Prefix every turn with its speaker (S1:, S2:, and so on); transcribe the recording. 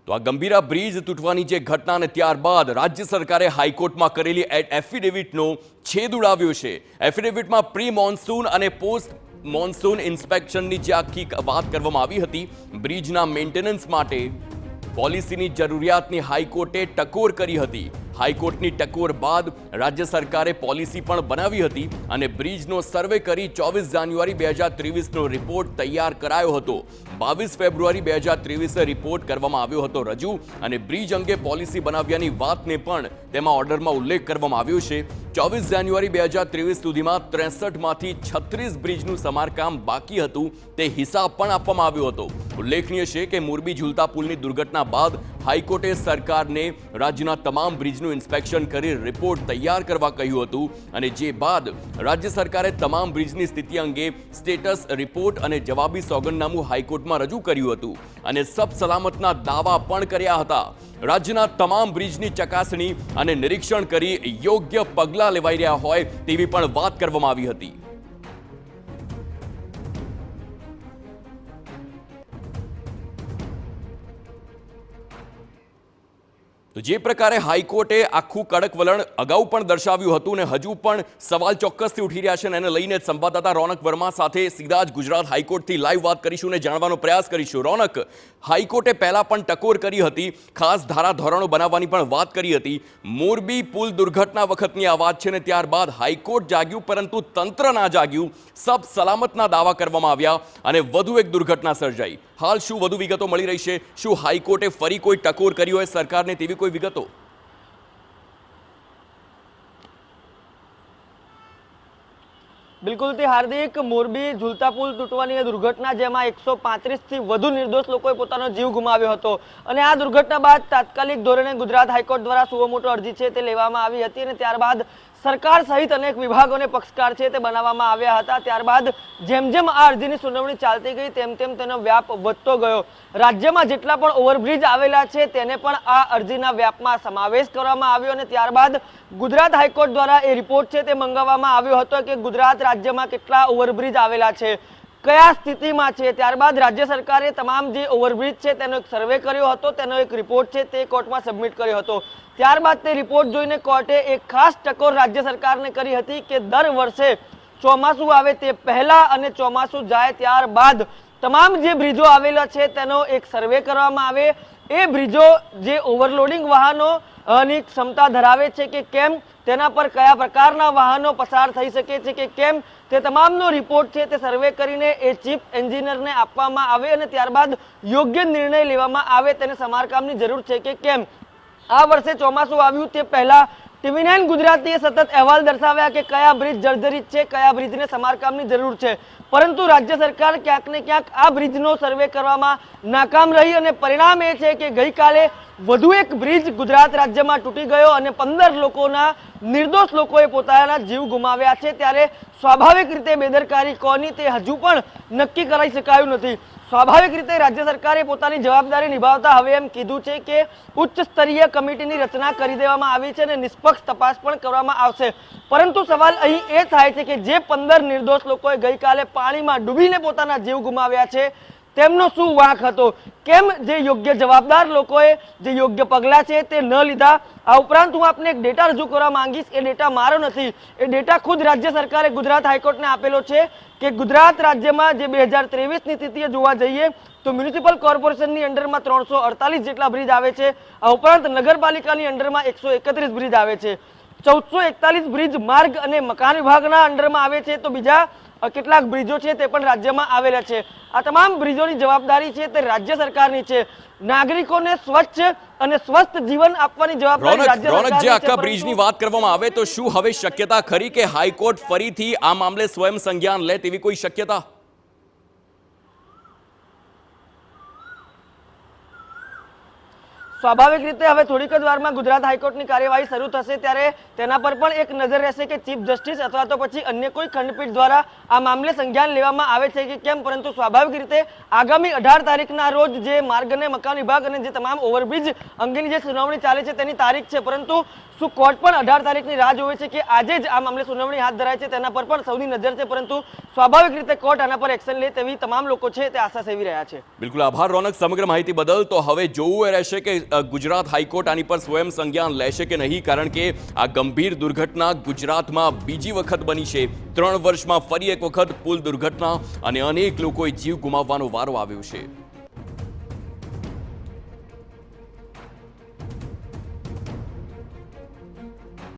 S1: તો આ ગંભીરા બ્રિજ તૂટવાની જે ઘટના અને ત્યારબાદ રાજ્ય સરકારે હાઈકોર્ટમાં કરેલી એફિડેવિટનો છેદ ઉડાવ્યો છે। એફિડેવિટમાં પ્રી મોન્સૂન અને પોસ્ટ મોન્સૂન ઇન્સ્પેક્શનની જે આખી વાત કરવામાં આવી હતી, બ્રિજના મેન્ટેનન્સ માટે પોલિસીની જરૂરિયાતની હાઈકોર્ટે ટકોર કરી હતી। હાઈકોર્ટની ટકોર બાદ રાજ્ય સરકારે પોલિસી પણ બનાવી હતી અને બ્રિજનો સર્વે કરી 24 જાન્યુઆરી 2023નો રિપોર્ટ તૈયાર કરાયો હતો। 22 ફેબ્રુઆરી 2023 રિપોર્ટ કરવામાં આવ્યો હતો રજૂ અને બ્રિજ અંગે પોલિસી બનાવ્યાની વાતને પણ તેમાં ઓર્ડરમાં ઉલ્લેખ કરવામાં આવ્યો છે। 24 જાન્યુઆરી 2023 સુધીમાં 63માંથી 36 બ્રિજનું સમારકામ બાકી હતું, તે હિસાબ પણ આપવામાં આવ્યો હતો। ઉલ્લેખનીય છે કે મોરબી ઝૂલતા પુલની દુર્ઘટના બાદ હાઈકોર્ટે સરકારને રાજ્યના તમામ બ્રિજનું ઇન્સ્પેક્શન કરી રિપોર્ટ તૈયાર કરવા કહ્યું હતું અને જે બાદ રાજ્ય સરકારે તમામ બ્રિજની સ્થિતિ અંગે સ્ટેટસ રિપોર્ટ અને જવાબી સોગંદનામું હાઈકોર્ટમાં રજૂ કર્યું હતું અને સબ સલામતના દાવા પણ કર્યા હતા। રાજ્યના તમામ બ્રિજની ચકાસણી અને નિરીક્ષણ કરી યોગ્ય પગલાં લેવાઈ રહ્યા હોય તેવી પણ વાત કરવામાં આવી હતી। તો જે પ્રકારે હાઈકોર્ટે આખું કડક વલણ અગાઉ પણ દર્શાવ્યું હતું ને હજુ પણ સવાલ ચોક્કસથી ઉઠી રહ્યા છે અને એને લઈને સંવાદદાતા રોનક વર્મા સાથે સીધા જ ગુજરાત હાઈકોર્ટથી લાઈવ વાત કરીશું ને જાણવાનો પ્રયાસ કરીશું। રોનક, હાઈકોર્ટે પહેલા પણ ટકોર કરી હતી, ખાસ ધારાધોરણો બનાવવાની પણ વાત કરી હતી। મોરબી પુલ દુર્ઘટના વખતની આ વાત છે ને ત્યારબાદ હાઈકોર્ટ જાગ્યું પરંતુ તંત્ર ના જાગ્યું, સબ સલામતના દાવા કરવામાં આવ્યા અને વધુ એક દુર્ઘટના સર્જાઈ। હાલ શું વધુ વિગતો મળી રહી છે? શું હાઈકોર્ટે ફરી કોઈ ટકોર કરી હોય સરકારને તેવી કોઈ વિગતો?
S2: બિલકુલ થી હાર્દિક, મોરબી ઝૂલતા પુલ તૂટવાની દુર્ઘટના જેમાં 135 થી વધુ નિર્દોષ લોકોએ પોતાનો જીવ ગુમાવ્યો હતો અને આ દુર્ઘટના બાદ તાત્કાલિક ધોરણે ગુજરાત હાઈકોર્ટ દ્વારા સુઓ મોટો અરજી છે તે લેવામાં આવી હતી અને ત્યારબાદ સરકાર સહિત અનેક વિભાગોને પક્ષકાર છે તે બનાવવામાં આવ્યા હતા। ત્યારબાદ જેમ જેમ આ અરજીની સુનાવણી ચાલતી ગઈ તેમ તેમ તેનો વ્યાપ વધતો ગયો। રાજ્યમાં જેટલા પણ ઓવરબ્રિજ આવેલા છે તેને પણ આ અરજીના વ્યાપમાં સમાવેશ કરવામાં આવ્યો અને ત્યારબાદ ગુજરાત હાઈકોર્ટ દ્વારા એ રિપોર્ટ છે તે મંગાવવામાં આવ્યો હતો કે ગુજરાત રાજ્યમાં કેટલા ઓવરબ્રિજ આવેલા છે, કયા સ્થિતિમાં છે। ત્યારબાદ રાજ્ય સરકારે તમામ જે ઓવરબ્રિજ છે તેનો એક સર્વે કર્યો હતો, તેનો એક રિપોર્ટ છે તે કોર્ટમાં સબમિટ કર્યો હતો। ત્યારબાદ તે રિપોર્ટ જોઈને કોર્ટે એક ખાસ ટકોર રાજ્ય સરકારને કરી હતી કે દર વર્ષે ચોમાસું આવે તે પહેલા અને ચોમાસું જાય ત્યારબાદ તમામ જે બ્રિજો આવેલા છે તેનો એક સર્વે કરવામાં આવે। એ બ્રિજો જે ઓવરલોડિંગ વાહનોની ક્ષમતા ધરાવે છે કે કેમ, તેના પર કયા પ્રકારના વાહનો પસાર થઈ શકે છે કે કેમ, તે તમામનો રિપોર્ટ છે તે સર્વે કરીને એ ચીફ એન્જિનિયરને આપવામાં આવે અને ત્યારબાદ યોગ્ય નિર્ણય લેવામાં આવે તેને સમારકામની જરૂર છે કે કેમ। આ વર્ષે ચોમાસું આવ્યું તે પહેલા TV9 ગુજરાતીએ સતત અહેવાલ દર્શાવ્યા કે કયા બ્રિજ જર્જરિત છે, કયા બ્રિજને સમારકામની જરૂર છે, પરંતુ રાજ્ય સરકાર ક્યાંક ને ક્યાંક આ બ્રિજનો સર્વે કરવામાં નાકામ રહી અને પરિણામ એ છે કે ગઈકાલે વધુ એક બ્રિજ ગુજરાત રાજ્યમાં તૂટી ગયો અને 15 લોકોના નિર્દોષ લોકોએ પોતાના જીવ ગુમાવ્યા છે। ત્યારે સ્વાભાવિક રીતે બેદરકારી કોની તે હજુ પણ નક્કી કરાઈ શકાયું નથી। સ્વાભાવિક રીતે રાજ્ય સરકારે પોતાની જવાબદારી નિભાવતા હવે એમ કીધું છે કે ઉચ્ચ સ્તરીય કમિટીની રચના કરી દેવામાં આવી છે અને નિષ્પક્ષ તપાસ પણ કરવામાં આવશે, પરંતુ સવાલ અહીં એ થાય છે કે જે 15 નિર્દોષ લોકોએ ગઈકાલે પાણીમાં ડૂબીને પોતાના જીવ ગુમાવ્યા છે તેમનો શું વાંક હતો, કેમ જે યોગ્ય જવાબદાર લોકોએ જે યોગ્ય પગલાં છે તે ન લીધા। આ ઉપરાંત હું આપને એક ડેટા રજૂ કરવા માંગીશ, એ ડેટા મારો નથી, એ ડેટા ખુદ રાજ્ય સરકારે ગુજરાત હાઈકોર્ટને આપેલો છે કે ગુજરાત રાજ્યમાં જે 2023ની સ્થિતિએ જોવા જઈએ તો મ્યુનિસિપલ કોર્પોરેશનની અંડરમાં 348 જેટલા બ્રિજ આવે છે। આ ઉપરાંત નગરપાલિકાની અંડરમાં 131 બ્રિજ આવે છે। 1441 બ્રિજ માર્ગ અને મકાન વિભાગના અંડરમાં આવે છે તો બીજા કેટલાક બ્રિજો છે તે પણ રાજ્યમાં આવેલા છે। આ તમામ બ્રિજોની જવાબદારી છે તે રાજ્ય સરકારની છે। નાગરિકોને સ્વચ્છ અને સ્વસ્થ જીવન આપવાની જવાબદારી રાજ્ય સરકારની છે।
S1: જે આખા બ્રિજની વાત કરવામાં આવે તો શું હવે શક્યતા ખરી કે હાઈકોર્ટ ફરીથી આ મામલે સ્વયં સંજ્ઞાન લે તેવી કોઈ શક્યતા?
S2: સ્વાભાવિક રીતે હવે થોડીક જ વારમાં ગુજરાત હાઈકોર્ટની કાર્યવાહી શરૂ થશે ત્યારે તેના પર પણ એક નજર રહેશે કે ચીફ જસ્ટિસ અથવા તો પછી અન્ય કોઈ ખંડપીઠ દ્વારા આ મામલે સંજ્ઞાન લેવામાં આવે છે કે કેમ, પરંતુ સ્વાભાવિક રીતે આગામી 18 તારીખના રોજ જે માર્ગ અને મકાન વિભાગ અને જે તમામ ઓવરબ્રિજ અંગેની જે સુનાવણી ચાલે છે તેની તારીખ છે, પરંતુ શું કોર્ટ પણ 18 તારીખની રાહ જોવે છે કે આજે જ આ મામલે સુનાવણી હાથ ધરાય છે તેના પર પણ સૌની નજર છે, પરંતુ સ્વાભાવિક રીતે કોર્ટ આના પર એક્શન લે તેવી તમામ લોકો છે તે આશા સેવી રહ્યા છે.
S1: બિલકુલ આભાર રોનક સમગ્ર માહિતી બદલ. તો હવે જોવું એ રહેશે કે ગુજરાત હાઈકોર્ટ આની પર સ્વયં સંજ્ઞાન લેશે કે નહીં, કારણ કે આ ગંભીર દુર્ઘટના ગુજરાતમાં બીજી વખત બની છે. 3 વર્ષમાં ફરી એક વખત પુલ દુર્ઘટના અને અનેક લોકોએ જીવ ગુમાવવાનો વારો આવ્યો છે.